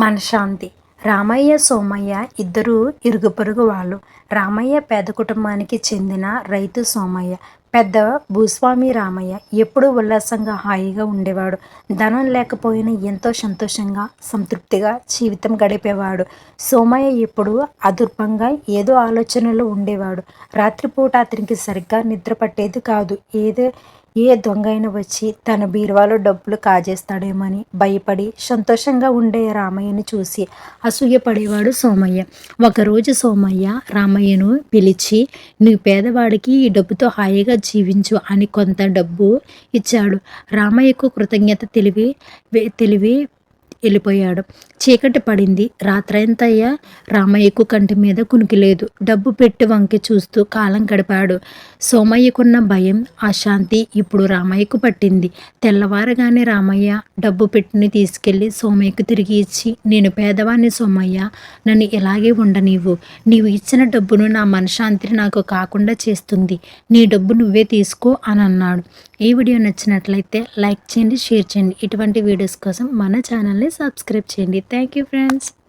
మనశ్శాంతి. రామయ్య, సోమయ్య ఇద్దరూ ఇరుగు పొరుగు వాళ్ళు. రామయ్య పేద కుటుంబానికి చెందిన రైతు సోమయ్య. పెద్ద భూస్వామి రామయ్య. ఎప్పుడూ ఉల్లాసంగా హాయిగా ఉండేవాడు. ధనం లేకపోయినా ఎంతో సంతోషంగా సంతృప్తిగా జీవితం గడిపేవాడు. సోమయ్య ఎప్పుడూ అదుర్భంగా ఏదో ఆలోచనలో ఉండేవాడు. రాత్రిపూట అతనికి సరిగ్గా నిద్ర పట్టేది కాదు. ఏ దొంగ అయినా వచ్చి తన బీరువాలో డబ్బులు కాజేస్తాడేమని భయపడి సంతోషంగా ఉండే రామయ్యను చూసి అసూయపడేవాడు సోమయ్య. ఒకరోజు సోమయ్య రామయ్యను పిలిచి, నీ పేదవాడికి ఈ డబ్బుతో హాయిగా జీవించు అని కొంత డబ్బు ఇచ్చాడు. రామయ్యకు కృతజ్ఞత తెలివి వెళ్ళిపోయాడు. చీకటి పడింది. రాత్రంతయ్య రామయ్యకు కంటి మీద కునికి లేదు. డబ్బు పెట్టి వంకి చూస్తూ కాలం గడిపాడు. సోమయ్యకున్న భయం, అశాంతి ఇప్పుడు రామయ్యకు పట్టింది. తెల్లవారగానే రామయ్య డబ్బు పెట్టిని తీసుకెళ్ళి సోమయ్యకు తిరిగి ఇచ్చి, నేను పేదవాణ్ణి సోమయ్య, నన్ను ఇలాగే ఉండనివ్వు. నీవు ఇచ్చిన డబ్బును నా మనశ్శాంతిని నాకు కాకుండా చేస్తుంది. నీ డబ్బు నువ్వే తీసుకో అని అన్నాడు. ఈ వీడియో నచ్చినట్లయితే లైక్ చేయండి, షేర్ చేయండి. ఇటువంటి వీడియోస్ కోసం మన ఛానల్ని సబ్స్క్రైబ్ చేయండి. Thank you friends.